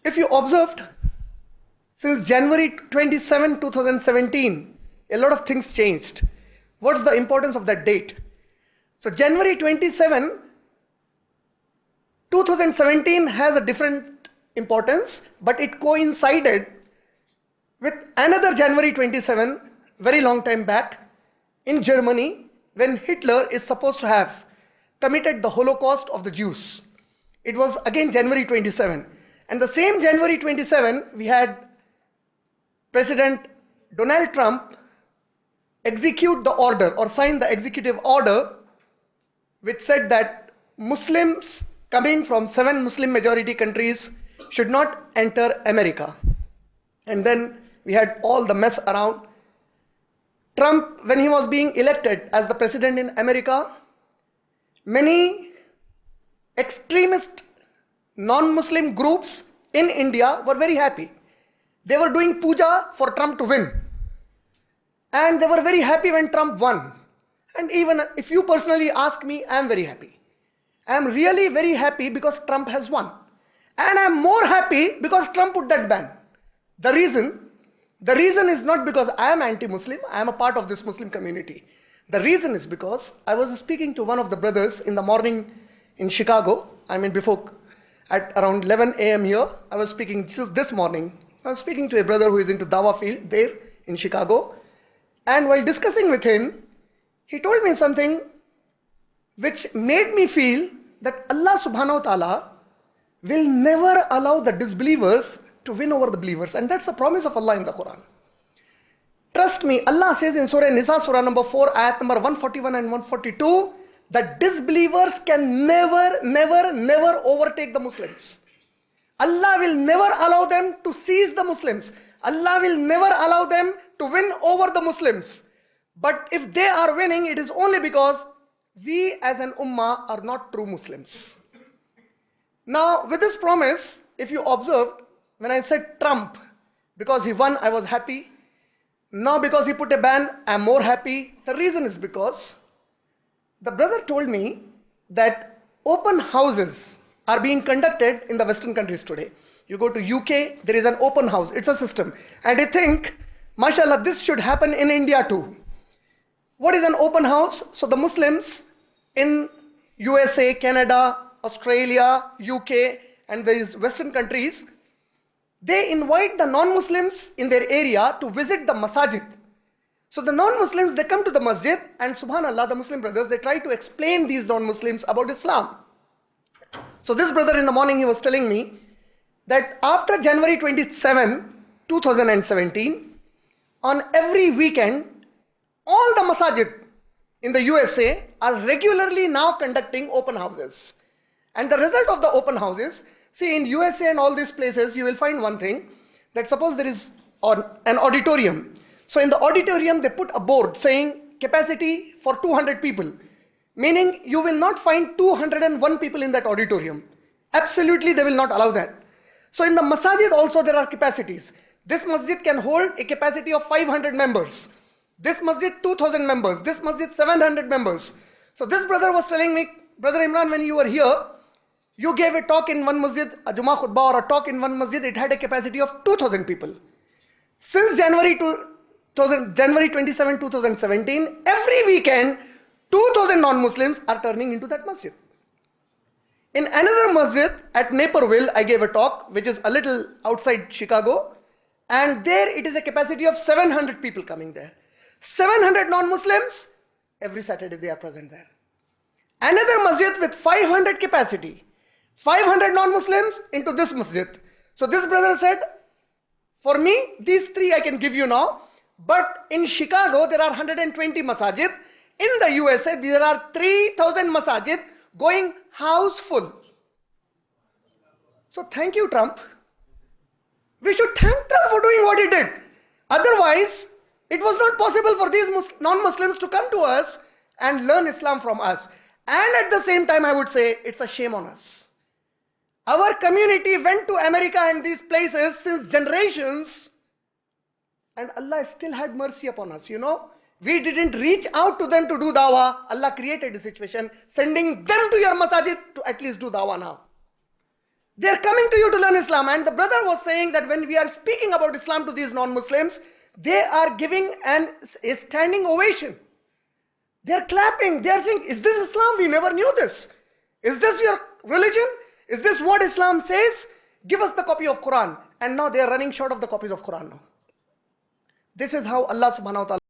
If you observed, since January 27, 2017, a lot of things changed. What's the importance of that date? So January 27, 2017 has a different importance, but it coincided with another January 27, very long time back, in Germany, when Hitler is supposed to have committed the Holocaust of the Jews. It was again January 27. And the same January 27, we had President Donald Trump execute the order or sign the executive order which said that Muslims coming from 7 Muslim majority countries should not enter America. And then we had all the mess around. Trump, when he was being elected as the president in America, many extremist non-Muslim groups in India were very happy. They were doing puja for Trump to win. And they were very happy when Trump won. And even if you personally ask me, I am very happy. I am really very happy because Trump has won. And I am more happy because Trump put that ban. The reason is not because I am anti-Muslim, I am a part of this Muslim community. The reason is because I was speaking to one of the brothers in the morning in Chicago. I mean before, at around 11 a.m. here, I was speaking, this morning, I was speaking to a brother who is into Dawa field there in Chicago. And while discussing with him, he told me something which made me feel that Allah subhanahu wa ta'ala will never allow the disbelievers to win over the believers. And that's the promise of Allah in the Quran. Trust me, Allah says in Surah Nisa, Surah number 4, ayat number 141 and 142, that disbelievers can never overtake the Muslims. Allah will never allow them to seize the Muslims. Allah will never allow them to win over the Muslims. But if they are winning, it is only because we as an ummah are not true Muslims. Now, with this promise, if you observed, when I said Trump, because he won, I was happy. Now, because he put a ban, I am more happy. The reason is because the brother told me that open houses are being conducted in the Western countries today. You go to UK, there is an open house. It's a system. And I think, mashallah, this should happen in India too. What is an open house? So the Muslims in USA, Canada, Australia, UK, and these Western countries, they invite the non-Muslims in their area to visit the masajid. So the non-Muslims, they come to the masjid, and subhanallah, the Muslim brothers, they try to explain these non-Muslims about Islam. So this brother in the morning, he was telling me that after January 27, 2017, on every weekend, all the masajid in the USA are regularly now conducting open houses. And the result of the open houses, see in USA and all these places, you will find one thing, that suppose there is an auditorium. So in the auditorium, they put a board saying capacity for 200 people. Meaning you will not find 201 people in that auditorium. Absolutely, they will not allow that. So in the masajid also there are capacities. This masjid can hold a capacity of 500 members. This masjid 2000 members. This masjid 700 members. So this brother was telling me, Br.Imran, when you were here, you gave a talk in one masjid, a Jummah khutbah or a talk in one masjid, it had a capacity of 2000 people. Since January 27, 2017, every weekend, 2000 non-Muslims are turning into that masjid. In another masjid at Naperville, I gave a talk, which is a little outside Chicago, and there it is a capacity of 700 people coming there. 700 non-Muslims, every Saturday they are present there. Another masjid with 500 capacity, 500 non-Muslims into this masjid. So this brother said, for me, these three I can give you now, but in Chicago there are 120 masajid. In the USA, there are 3,000 masajid going house full. So thank you, Trump. We should thank Trump for doing what he did. Otherwise, it was not possible for these non-Muslims to come to us and learn Islam from us. And at the same time, I would say, it's a shame on us. Our community went to America and these places since generations, and Allah still had mercy upon us, you know. We didn't reach out to them to do dawah. Allah created a situation, sending them to your masajid to at least do dawah now. They are coming to you to learn Islam. And the brother was saying that when we are speaking about Islam to these non-Muslims, they are giving a standing ovation. They are clapping. They are saying, is this Islam? We never knew this. Is this your religion? Is this what Islam says? Give us the copy of Quran. And now they are running short of the copies of Quran now. This is how Allah subhanahu wa ta'ala